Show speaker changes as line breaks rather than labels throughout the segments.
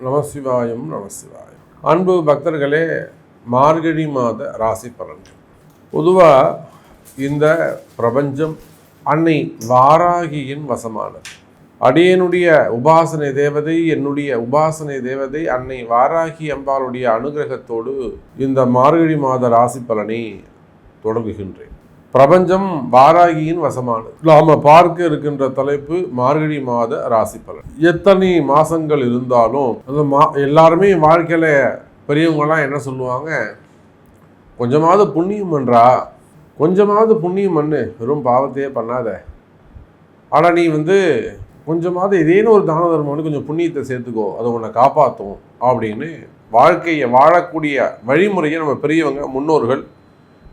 நமசிவாயம் நமசிவாயம். அன்பு பக்தர்களே, மார்கழி மாத ராசி பலன்கள். பொதுவாக இந்த பிரபஞ்சம் அன்னை வாராகியின் வசமானது. அடியனுடைய உபாசனை தேவதை, என்னுடைய உபாசனை தேவதை அன்னை வாராகி அம்பாளுடைய அனுகிரகத்தோடு இந்த மார்கழி மாத ராசி பலனை தொடங்குகின்றேன். பிரபஞ்சம் வாராகியின் வசமானது. நாம பார்க்க இருக்கின்ற தலைப்பு மார்கழி மாத ராசி பலன். எத்தனை மாசங்கள் இருந்தாலும் அந்த எல்லாருமே வாழ்க்கையில பெரியவங்கலாம் என்ன சொல்லுவாங்க, கொஞ்சமாவது புண்ணியம் பண்றா, கொஞ்சமாவது புண்ணியம் பண்ணு, வெறும் பாவத்தையே பண்ணாத, ஆனால் நீ கொஞ்சமாவது ஏதேனும் ஒரு தான தர்மம் கொஞ்சம் புண்ணியத்தை சேர்த்துக்கோ, அதை உன்னை காப்பாற்றும் அப்படின்னு வாழ்க்கையை வாழக்கூடிய வழிமுறையை நம்ம பெரியவங்க முன்னோர்கள்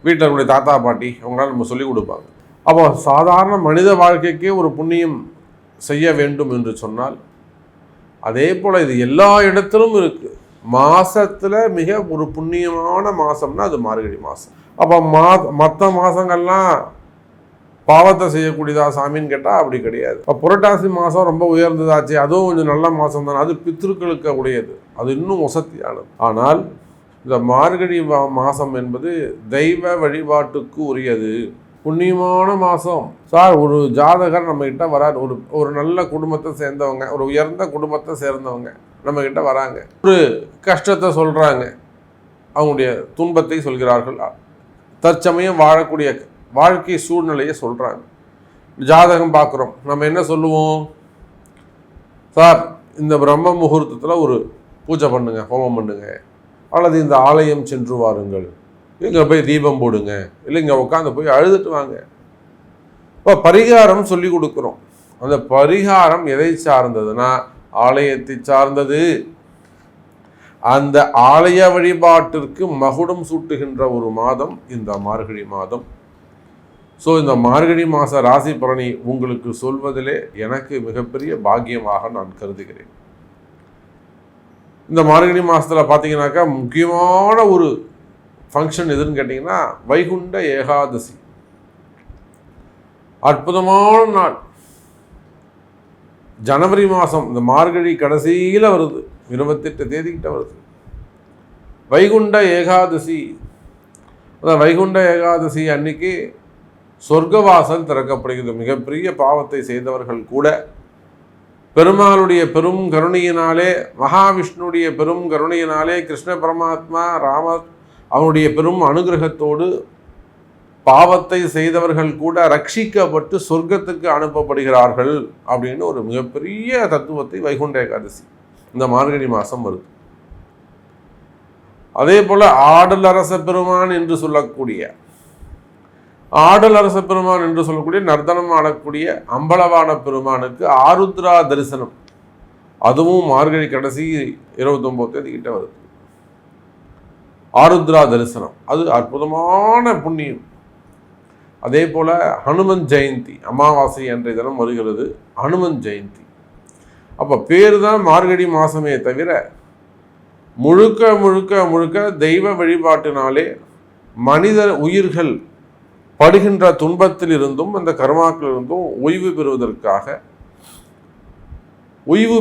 வீட்டில் இருக்கக்கூடிய தாத்தா பாட்டி அவங்களால நம்ம சொல்லிக் கொடுப்பாங்க. அப்போ சாதாரண மனித வாழ்க்கைக்கே ஒரு புண்ணியம் செய்ய வேண்டும் என்று சொன்னால், அதே போல் இது எல்லா இடத்திலும் இருக்குது. மாதத்தில் மிக ஒரு புண்ணியமான மாதம்னா அது மார்கழி மாதம். அப்போ மற்ற மாதங்கள்லாம் பாவத்தை செய்யக்கூடியதா சாமின்னு கேட்டால் அப்படி கிடையாது. இப்போ புரட்டாசி மாதம் ரொம்ப உயர்ந்ததாச்சு, அதுவும் கொஞ்சம் நல்ல மாதம் தானே, அது பித்ருக்களுக்கு உடையது, அது இன்னும் வசதியானது. ஆனால் இந்த மார்கழி மாதம் என்பது தெய்வ வழிபாட்டுக்கு உரியது, புண்ணியமான மாதம். சார், ஒரு ஜாதகர் நம்மக்கிட்ட வராது, ஒரு நல்ல குடும்பத்தை சேர்ந்தவங்க, ஒரு உயர்ந்த குடும்பத்தை சேர்ந்தவங்க நம்மக்கிட்ட வராங்க, ஒரு கஷ்டத்தை சொல்கிறாங்க, அவங்களுடைய துன்பத்தை சொல்கிறார்கள், தற்சமயம் வாழக்கூடிய வாழ்க்கை சூழ்நிலையை சொல்கிறாங்க. ஜாதகம் பார்க்குறோம், நம்ம என்ன சொல்லுவோம், சார் இந்த பிரம்ம முகூர்த்தத்தில் ஒரு பூஜை பண்ணுங்க, ஹோமம் பண்ணுங்க, அல்லது இந்த ஆலயம் சென்று வாருங்கள், இங்கே போய் தீபம் போடுங்க, இல்லை இங்கே உட்காந்து போய் அழுதுட்டு வாங்க. இப்போ பரிகாரம் சொல்லி கொடுக்குறோம். அந்த பரிகாரம் எதை சார்ந்ததுன்னா ஆலயத்தை சார்ந்தது. அந்த ஆலய வழிபாட்டிற்கு மகுடம் சூட்டுகின்ற ஒரு மாதம் இந்த மார்கழி மாதம். ஸோ இந்த மார்கழி மாத ராசி பலனை உங்களுக்கு சொல்வதிலே எனக்கு மிகப்பெரிய பாக்கியமாக நான் கருதுகிறேன். இந்த மார்கழி மாதத்தில் பார்த்தீங்கன்னாக்கா முக்கியமான ஒரு ஃபங்க்ஷன் எதுன்னு கேட்டிங்கன்னா வைகுண்ட ஏகாதசி. அற்புதமான நாள். ஜனவரி மாதம் இந்த மார்கழி கடைசியில் வருது, 28 தேதிக்கிட்ட வருது வைகுண்ட ஏகாதசி. அந்த வைகுண்ட ஏகாதசி அன்னைக்கு சொர்க்கவாசல் திறக்கப்படுகிறது. மிகப்பெரிய பாவத்தை செய்தவர்கள் கூட பெருமாளுடைய பெரும் கருணையினாலே, மகாவிஷ்ணுடைய பெரும் கருணையினாலே, கிருஷ்ண பரமாத்மா ராமர் அவனுடைய பெரும் அனுகிரகத்தோடு பாவத்தை செய்தவர்கள் கூட ரட்சிக்கப்பட்டு சொர்க்கத்துக்கு அனுப்பப்படுகிறார்கள் அப்படின்னு ஒரு மிகப்பெரிய தத்துவத்தை வைகுண்ட ஏகாதசி இந்த மார்கழி மாதம் வருது. அதே போல ஆடல் அரச பெருமான் என்று சொல்லக்கூடிய நர்த்தனம் ஆடக்கூடிய அம்பலவான பெருமானுக்கு ஆருத்ரா தரிசனம், அதுவும் மார்கழி கடைசி 29 தேதி கிட்ட வருது. ஆருத்ரா தரிசனம் அது அற்புதமான புண்ணியம். அதே போல ஹனுமன் ஜெயந்தி அமாவாசை அன்றைய தினம் வருகிறது ஹனுமன் ஜெயந்தி. அப்போ பேர் தான் மார்கழி மாதமே தவிர முழுக்க முழுக்க முழுக்க தெய்வ வழிபாட்டினாலே மனித உயிர்கள் படுகின்ற துன்பத்தில் இருந்தும் அந்த கர்மாக்கள் இருந்தும் ஓய்வு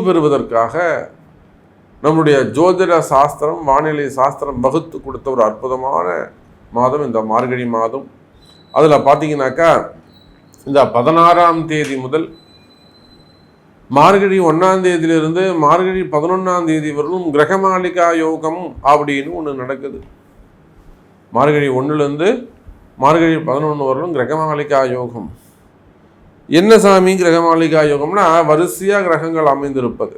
பெறுவதற்காக நம்முடைய ஜோதிட சாஸ்திரம், வானிலை சாஸ்திரம் வகுத்து கொடுத்த ஒரு அற்புதமான மாதம் இந்த மார்கழி மாதம். அதில் பார்த்தீங்கன்னாக்கா இந்த 16ஆம் தேதி முதல் மார்கழி 1ஆம் தேதியிலிருந்து மார்கழி 11ஆம் தேதி வரலும் கிரகமாளிகா யோகம் அப்படின்னு ஒன்று நடக்குது. மார்கழி 1லேருந்து மார்கழி 11 வரலும் கிரகமாளிகா யோகம். என்ன சாமி கிரகமாளிகா யோகம்னா, வரிசையாக கிரகங்கள் அமைந்திருப்பது.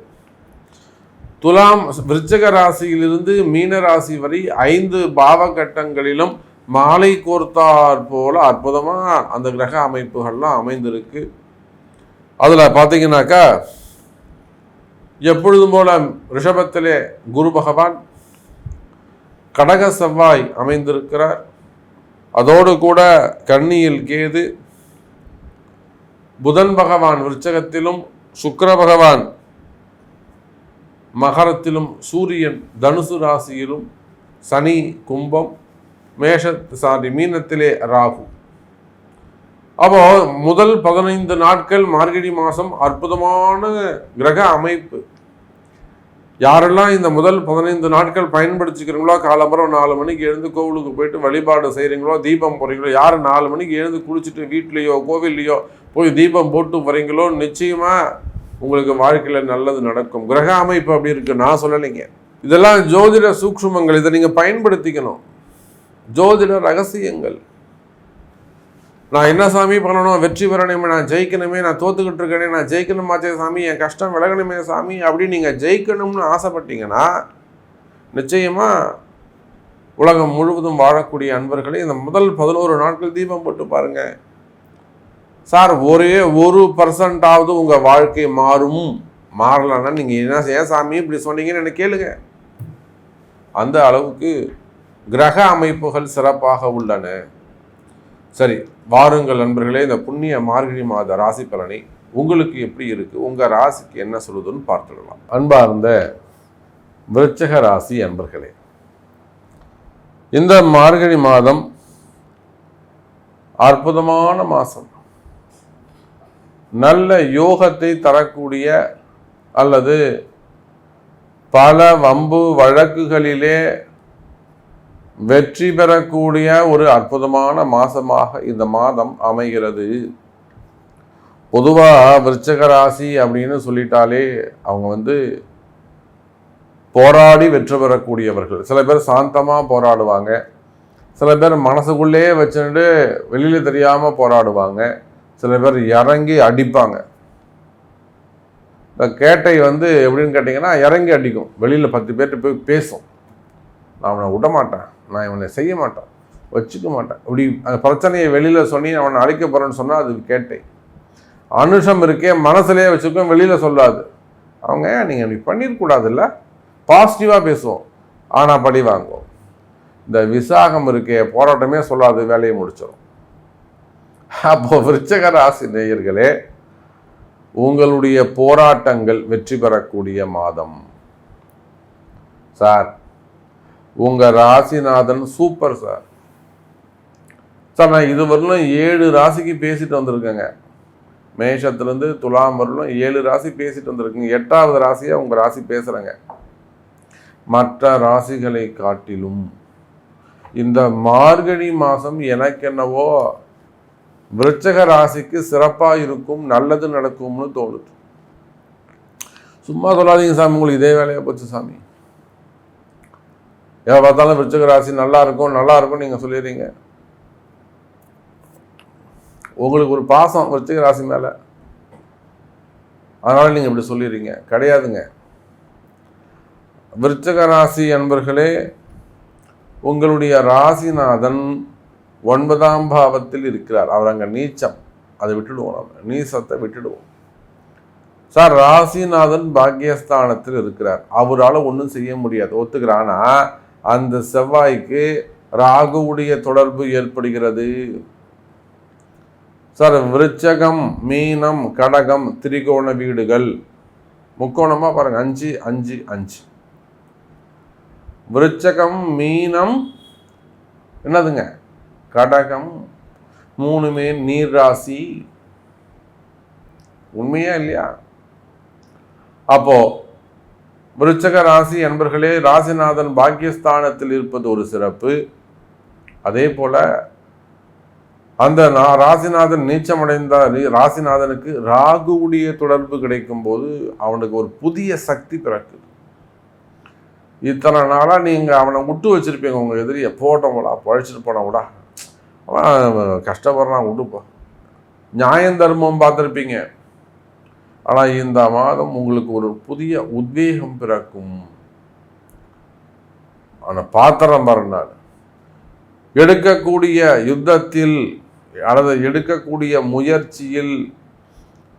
துலாம் விருச்சிக ராசியிலிருந்து மீன ராசி வரை 5 பாவகட்டங்களிலும் மாலை கோர்த்தார் போல அற்புதமாக அந்த கிரக அமைப்புகள்லாம் அமைந்திருக்கு. அதில் பார்த்தீங்கன்னாக்கா எப்பொழுதும் போல ரிஷபத்திலே குரு பகவான், கடக செவ்வாய் அமைந்திருக்கிறார், அதோடு கூட கன்னியில் கேது, புதன் பகவான் விருச்சகத்திலும், சுக்கிர பகவான் மகரத்திலும், சூரியன் தனுசு ராசியிலும், சனி கும்பம், மீனத்திலே ராகு. அப்போ முதல் 15 நாட்கள் மார்கழி மாதம் அற்புதமான கிரக அமைப்பு. யாரெல்லாம் இந்த முதல் 15 நாட்கள் பயன்படுத்திக்கிறீங்களோ, காலம்பரம் 4 மணிக்கு எழுந்து கோவிலுக்கு போயிட்டு வழிபாடு செய்கிறீங்களோ, தீபம் போகிறீங்களோ, யார் 4 மணிக்கு எழுந்து குளிச்சுட்டு வீட்லேயோ கோவில்லையோ போய் தீபம் போட்டு வரீங்களோ, நிச்சயமாக உங்களுக்கு வாழ்க்கையில் நல்லது நடக்கும். கிரக அமைப்பு அப்படி இருக்குது, நான் சொல்லலைங்க. இதெல்லாம் ஜோதிட சூக்ஷ்மங்கள், இதை நீங்கள் பயன்படுத்திக்கணும். ஜோதிட ரகசியங்கள். நான் என்ன சாமி பண்ணணும், வெற்றி பெறணுமே, நான் ஜெயிக்கணுமே, நான் தோத்துக்கிட்டு இருக்கேனே, நான் ஜெயிக்கணுமாச்சே சாமி, என் கஷ்டம் விலகணுமே சாமி அப்படின்னு நீங்கள் ஜெயிக்கணும்னு ஆசைப்பட்டீங்கன்னா நிச்சயமாக உலகம் முழுவதும் வாழக்கூடிய அன்பர்களே இந்த முதல் 11 நாட்கள் தீபம் போட்டு பாருங்கள். சார், ஒரே 1% உங்கள் வாழ்க்கை மாறலன்னா நீங்கள் என்ன ஏன் சாமி இப்படி சொன்னீங்கன்னு எனக்கு கேளுங்க. அந்த அளவுக்கு கிரக அமைப்புகள் சிறப்பாக உள்ளன. சரி, வாருங்கள் நண்பர்களே, இந்த புண்ணிய மார்கழி மாத ராசி பலனை உங்களுக்கு எப்படி இருக்குது, உங்கள் ராசிக்கு என்ன சொல்லுதுன்னு பார்த்துடலாம். அன்பார்ந்த விருச்சிக ராசி அன்பர்களே, இந்த மார்கழி மாதம் அற்புதமான மாதம். நல்ல யோகத்தை தரக்கூடிய அல்லது பல வம்பு வழக்குகளிலே வெற்றி பெறக்கூடிய ஒரு அற்புதமான மாதமாக இந்த மாதம் அமைகிறது. பொதுவாக விருச்சிக ராசி அப்படின்னு சொல்லிட்டாலே அவங்க போராடி வெற்றி பெறக்கூடியவர்கள். சில பேர் சாந்தமாக போராடுவாங்க, சில பேர் மனசுக்குள்ளே வச்சுட்டு வெளியில் தெரியாமல் போராடுவாங்க, சில பேர் இறங்கி அடிப்பாங்க. இந்த கேட்டை எப்படின்னு கேட்டிங்கன்னா இறங்கி அடிக்கும், வெளியில் 10 பேர்கிட்ட போய் பேசும். நான் அவனை விட மாட்டேன், நான் இவனை செய்ய மாட்டேன், வச்சுக்க மாட்டேன், இப்படி அந்த பிரச்சனையை வெளியில் சொல்லி அவனை அழிக்க போகிறேன்னு சொன்னால் அது கேட்டை. அனுஷம் இருக்கே மனசுலேயே வச்சுக்கோ, வெளியில் சொல்லாது. அவங்க நீங்கள் இப்படி பண்ணிடக்கூடாதுல்ல, பாசிட்டிவாக பேசுவோம், ஆனால் படி வாங்குவோம். இந்த விசாகம் இருக்கே போராட்டமே சொல்லாது, வேலையை முடிச்சிடும். அப்போ விருச்சிக ராசி நேயர்களே, உங்களுடைய போராட்டங்கள் வெற்றி பெறக்கூடிய மாதம். சார், உங்கள் ராசிநாதன் சூப்பர் சார். நான் இதுவரையிலும் 7 ராசிக்கு பேசிட்டு வந்திருக்கேங்க. மேஷத்துலேருந்து துலாம் வரலும் 7 ராசி பேசிட்டு வந்திருக்குங்க. 8வது ராசியாக உங்கள் ராசி பேசுகிறேங்க. மற்ற ராசிகளை காட்டிலும் இந்த மார்கழி மாதம் எனக்கென்னவோ விருச்சிக ராசிக்கு சிறப்பாக இருக்கும், நல்லது நடக்கும்னு தோணுது. சும்மா சொல்லாதீங்க சாமி, உங்களுக்கு இதே வேலையாக போச்சு சாமி. எதை பார்த்தாலும் விருச்சிக ராசி நல்லா இருக்கும் நீங்கள் சொல்லிடுறீங்க. உங்களுக்கு ஒரு பாசம் விருச்சிக ராசி மேலே, அதனால் நீங்கள் இப்படி சொல்லிடுறீங்க. கிடையாதுங்க. விருச்சிக ராசி அன்பர்களே, உங்களுடைய ராசிநாதன் 9ஆம் பாவத்தில் இருக்கிறார். அவர் அங்கே நீச்சம், அதை விட்டுடுவோம், நம்ம நீசத்தை விட்டுடுவோம். சார், ராசிநாதன் பாக்கியஸ்தானத்தில் இருக்கிறார், அவரால் ஒன்றும் செய்ய முடியாது, ஒத்துக்கிறானா அந்த செவ்வாய்க்கு ராகுவுடைய தொடர்பு ஏற்படுகிறது. சார், விருச்சகம், மீனம், கடகம் திரிகோண வீடுகள், முக்கோணமாக பாருங்க, 5 5 5. விருச்சகம், மீனம், என்னதுங்க, கடகம், 3மே நீர் ராசி. உண்மையா இல்லையா? அப்போ விருச்சிக ராசி அன்பர்களே, ராசிநாதன் பாக்கியஸ்தானத்தில் இருப்பது ஒரு சிறப்பு. அதே போல அந்த ராசிநாதன் நீச்சமடைந்த ராசிநாதனுக்கு ராகுவுடைய தொடர்பு கிடைக்கும் போது அவனுக்கு ஒரு புதிய சக்தி பிறக்குது. இத்தனை நாளாக நீங்கள் அவனை விட்டு வச்சிருப்பீங்க, உங்கள் எதிரியை போட்டோம்டா, பழிச்சிட்டு போனோம்டா, அவன் கஷ்டப்படுறான் விட்டுப்போ, நியாயம் தர்மம் பார்த்துருப்பீங்க. ஆனால் இந்த மாதம் உங்களுக்கு ஒரு புதிய உத்வேகம் பிறக்கும். ஆனால் பாத்திரம் பாருங்கள், எடுக்கக்கூடிய யுத்தத்தில் அல்லது எடுக்கக்கூடிய முயற்சியில்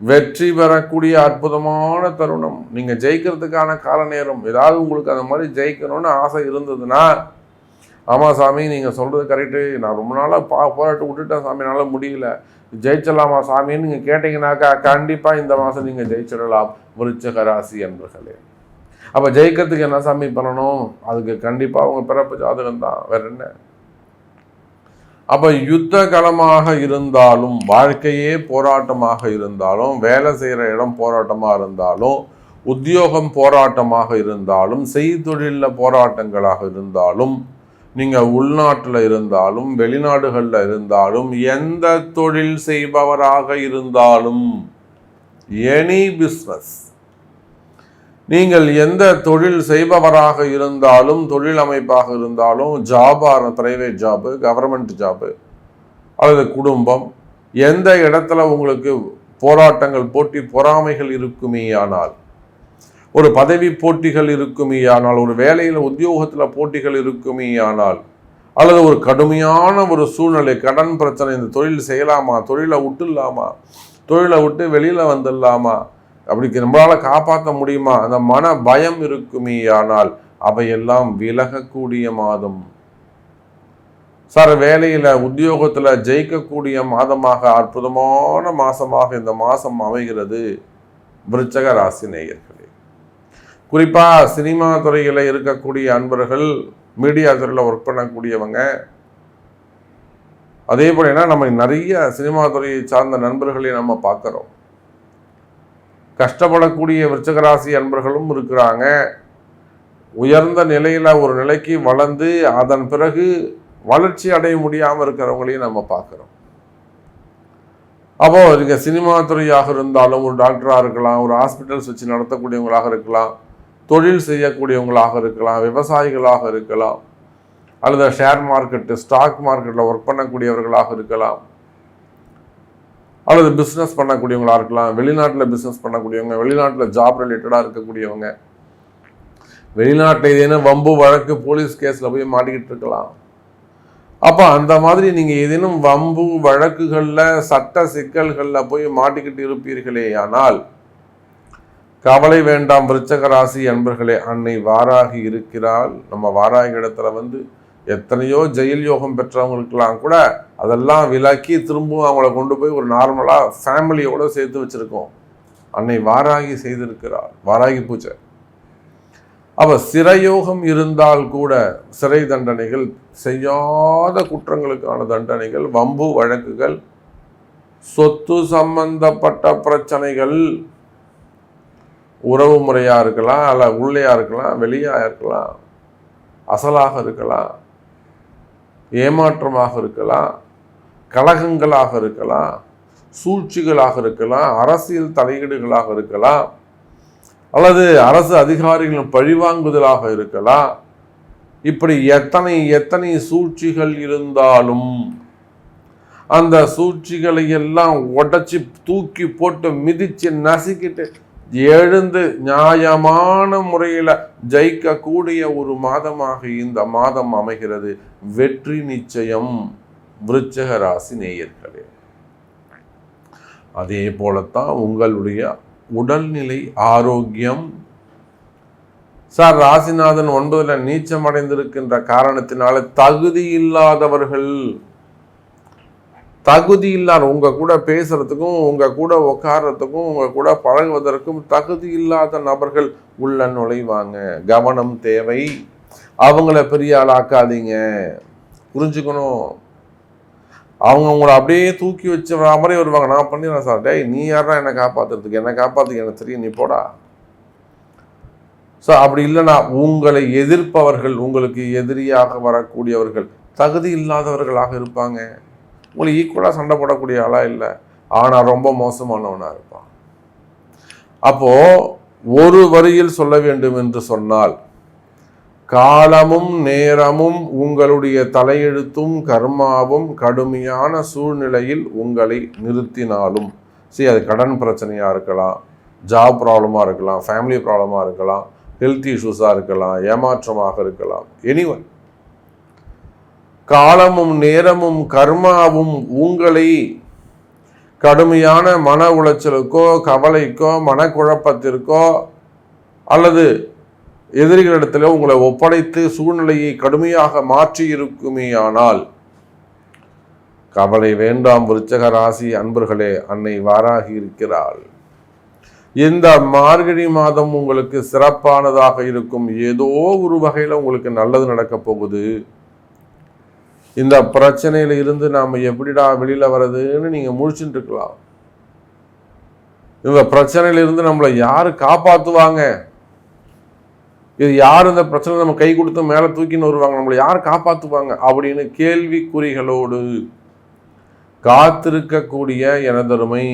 வெற்றி பெறக்கூடிய அற்புதமான தருணம். நீங்கள் ஜெயிக்கிறதுக்கான கால நேரம். ஏதாவது உங்களுக்கு அந்த மாதிரி ஜெயிக்கணும்னு ஆசை இருந்ததுன்னா, ஆமாம் சாமி நீங்கள் சொல்கிறது கரெக்டு, நான் ரொம்ப நாளாக போராட்டம் விட்டுட்டேன் சாமி, என்னால் முடியல, ஜெயிச்சிடலாமா சாமின்னு நீங்கள் கேட்டிங்கனாக்கா கண்டிப்பாக இந்த மாதம் நீங்கள் ஜெயிச்சிடலாம் விருச்சிக ராசி என்பர்களே. அப்போ ஜெயிக்கிறதுக்கு என்ன சாமி பண்ணணும்? அதுக்கு கண்டிப்பாக உங்கள் பிறப்பு ஜாதகம் தான், வேற என்ன. அப்போ யுத்த களமாக இருந்தாலும், வாழ்க்கையே போராட்டமாக இருந்தாலும், வேலை செய்கிற இடம் போராட்டமாக இருந்தாலும், உத்தியோகம் போராட்டமாக இருந்தாலும், செய்தொழிலில் போராட்டங்களாக இருந்தாலும், நீங்கள் உள்நாட்டில் இருந்தாலும் வெளிநாடுகளில் இருந்தாலும், எந்த தொழில் செய்பவராக இருந்தாலும், எனி பிஸ்னஸ், நீங்கள் எந்த தொழில் செய்பவராக இருந்தாலும், தொழில் அமைப்பாக இருந்தாலும், ஜாபாக பிரைவேட் ஜாபு, கவர்மெண்ட் ஜாபு அல்லது குடும்பம், எந்த இடத்துல உங்களுக்கு போராட்டங்கள், போட்டி பொறாமைகள் இருக்குமேயானால், ஒரு பதவி போட்டிகள் இருக்குமேயானால், ஒரு வேலையில் உத்தியோகத்தில் போட்டிகள் இருக்குமேயானால், அல்லது ஒரு கடுமையான ஒரு சூழ்நிலை, கடன் பிரச்சனை, இந்த தொழில் செய்யலாமா, தொழிலை விட்டுலாமா, தொழிலை விட்டு வெளியில் வந்துடலாமா, அப்படி நம்மளால் காப்பாற்ற முடியுமா, அந்த மன பயம் இருக்குமேயானால் அவையெல்லாம் விலகக்கூடிய மாதம். சார், வேலையில் உத்தியோகத்தில் ஜெயிக்கக்கூடிய மாதமாக, அற்புதமான மாதமாக இந்த மாதம் அமைகிறது விருச்சக ராசி நேயர்களே. குறிப்பாக சினிமா துறையில் இருக்கக்கூடிய அன்பர்கள், மீடியா துறையில் ஒர்க் பண்ணக்கூடியவங்க, அதே போல் என்ன நம்ம நிறைய சினிமா துறையை சார்ந்த நண்பர்களை நம்ம பார்க்குறோம். கஷ்டப்படக்கூடிய விருச்சக ராசி அன்பர்களும் இருக்கிறாங்க. உயர்ந்த நிலையில் ஒரு நிலைக்கு வளர்ந்து அதன் பிறகு வளர்ச்சி அடைய முடியாமல் இருக்கிறவங்களையும் நம்ம பார்க்குறோம். அப்போது நீங்கள் சினிமா துறையாக இருந்தாலும், ஒரு டாக்டராக இருக்கலாம், ஒரு ஹாஸ்பிட்டல்ஸ் வச்சு நடத்தக்கூடியவங்களாக இருக்கலாம், தொழில் செய்யக்கூடியவங்களாக இருக்கலாம், விவசாயிகளாக இருக்கலாம், அல்லது ஷேர் மார்க்கெட்டு, ஸ்டாக் மார்க்கெட்டில் ஒர்க் பண்ணக்கூடியவர்களாக இருக்கலாம், அல்லது பிஸ்னஸ் பண்ணக்கூடியவங்களாக இருக்கலாம், வெளிநாட்டில் பிஸ்னஸ் பண்ணக்கூடியவங்க, வெளிநாட்டில் ஜாப் ரிலேட்டடாக இருக்கக்கூடியவங்க, வெளிநாட்டில் ஏதேனும் வம்பு வழக்கு போலீஸ் கேஸில் போய் மாட்டிக்கிட்டு இருக்கலாம். அப்போ அந்த மாதிரி நீங்கள் ஏதேனும் வம்பு வழக்குகளில், சட்ட சிக்கல்களில் போய் மாட்டிக்கிட்டு இருப்பீர்களே ஆனால் கவலை வேண்டாம் விருச்சக ராசி அன்பர்களே. அன்னை வாராகி இருக்கிறாள். நம்ம வாராகி இடத்துல எத்தனையோ ஜெயில் யோகம் பெற்றவங்களுக்கெல்லாம் கூட அதெல்லாம் விலக்கி திரும்பவும் அவங்கள கொண்டு போய் ஒரு நார்மலாக ஃபேமிலியோடு சேர்த்து வச்சுருக்கோம். அன்னை வாராகி செய்திருக்கிறாள், வாராகி பூஜை. அப்போ சிறையோகம் இருந்தால் கூட சிறை தண்டனைகள், செய்யாத குற்றங்களுக்கான தண்டனைகள், வம்பு வழக்குகள், சொத்து சம்பந்தப்பட்ட பிரச்சனைகள், உறவு முறையாக இருக்கலாம், அல்ல உள்ளேயா இருக்கலாம், வெளியாக இருக்கலாம், அசலாக இருக்கலாம், ஏமாற்றமாக இருக்கலாம், கலகங்களாக இருக்கலாம், சூழ்ச்சிகளாக இருக்கலாம், அரசியல் தலையீடுகளாக இருக்கலாம், அல்லது அரசு அதிகாரிகளின் பழிவாங்குதலாக இருக்கலாம். இப்படி எத்தனை சூழ்ச்சிகள் இருந்தாலும் அந்த சூழ்ச்சிகளை எல்லாம் உடைச்சி தூக்கி போட்டு மிதிச்சு நசுக்கிட்டு எழுந்து நியாயமான முறையில் ஜெயிக்கக்கூடிய ஒரு மாதமாக இந்த மாதம் அமைகிறது. வெற்றி நிச்சயம் விருச்சக ராசி நேயர்களே. அதே போலத்தான் உங்களுடைய உடல்நிலை ஆரோக்கியம். சார், ராசிநாதன் 9ல் நீச்சம் அடைந்திருக்கின்ற காரணத்தினால தகுதி இல்லாதவர்கள், தகுதி இல்லாத, உங்க கூட பேசுறதுக்கும், உங்க கூட உட்கார்றதுக்கும், உங்க கூட பழகுவதற்கும் தகுதி இல்லாத நபர்கள் உள்ள நுழைவாங்க. கவனம் தேவை. அவங்கள பெரிய ஆளாக்காதீங்க, புரிஞ்சுக்கணும். அவங்க உங்களை அப்படியே தூக்கி வச்ச மாதிரி வருவாங்க. நான் பண்ணிடுறேன் சார். டேய், நீ யாரா என்னை காப்பாற்றுறதுக்கு? என்னை காப்பாற்றுக்கு எனக்கு தெரியும், நீ போடா. ஸோ அப்படி இல்லைனா உங்களை எதிர்ப்பவர்கள், உங்களுக்கு எதிரியாக வரக்கூடியவர்கள் தகுதி இல்லாதவர்களாக இருப்பாங்க. உங்களுக்கு ஈக்குவலாக சண்டை போடக்கூடிய ஆளாக இல்லை, ஆனால் ரொம்ப மோசமானவனாக இருப்பான். அப்போது ஒரு வரியில் சொல்ல வேண்டும் என்று சொன்னால், காலமும் நேரமும் உங்களுடைய தலையெழுத்தும் கர்மாவும் கடுமையான சூழ்நிலையில் உங்களை நிறுத்தினாலும், சரி, அது கடன் பிரச்சனையாக இருக்கலாம், ஜாப் ப்ராப்ளமாக இருக்கலாம், ஃபேமிலி ப்ராப்ளமாக இருக்கலாம், ஹெல்த் இஷ்யூஸாக இருக்கலாம், ஏமாற்றமாக இருக்கலாம், எனிவன், காலமும் நேரமும் கர்மாவும் உங்களை கடுமையான மன உளைச்சலுக்கோ, கவலைக்கோ, மனக்குழப்பத்திற்கோ அல்லது எதிரிகளிடத்தில் உங்களை ஒப்படைத்து சூழ்நிலையை கடுமையாக மாற்றி இருக்குமேயானால் கவலை வேண்டாம் விருச்சக ராசி அன்பர்களே. அன்னை வாராகி இருக்கிறாள். இந்த மார்கழி மாதம் உங்களுக்கு சிறப்பானதாக இருக்கும். ஏதோ ஒரு வகையில் உங்களுக்கு நல்லது நடக்க போகுது. இந்த பிரச்சனையில இருந்து நாம் எப்படிடா வெளியில வர்றதுன்னு நீங்க முழிச்சுட்டு இருக்கலாம். இந்த பிரச்சனையிலிருந்து நம்மளை யார் காப்பாற்றுவாங்க, இது யார் இந்த பிரச்சனை நம்ம கை கொடுத்து மேலே தூக்கின்னு வருவாங்க, நம்மளை யார் காப்பாற்றுவாங்க அப்படின்னு கேள்விக்குறிகளோடு காத்திருக்கக்கூடிய எனதருமை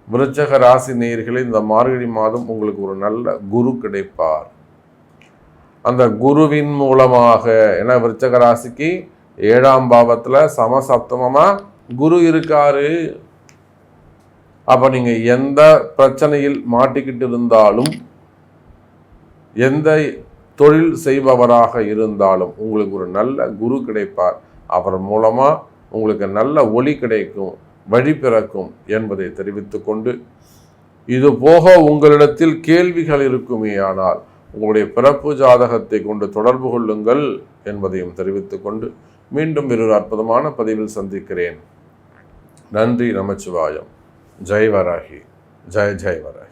விருச்சக ராசி நேயர்களே, இந்த மார்கழி மாதம் உங்களுக்கு ஒரு நல்ல குரு கிடைப்பார். அந்த குருவின் மூலமாக, ஏன்னா விருச்சக ராசிக்கு 7ஆம் பாவத்தில் சமசப்தமமாக குரு இருக்காரு. அப்போ நீங்கள் எந்த பிரச்சனையில் மாட்டிக்கிட்டு இருந்தாலும், எந்த தொழில் செய்பவராக இருந்தாலும் உங்களுக்கு ஒரு நல்ல குரு கிடைப்பார். அவர் மூலமாக உங்களுக்கு நல்ல ஒளி கிடைக்கும், வழி பிறக்கும் என்பதை தெரிவித்து கொண்டு, இது போக உங்களிடத்தில் கேள்விகள் இருக்குமே ஆனால் உங்களுடைய பிறப்பு ஜாதகத்தை கொண்டு தொடர்பு கொள்ளுங்கள் என்பதையும் தெரிவித்து கொண்டு மீண்டும் ஒரு அற்புதமான பதிவில் சந்திக்கிறேன். நன்றி. நமச்சிவாயம். ஜெய் வராகி. ஜெய் ஜெய் வராகி.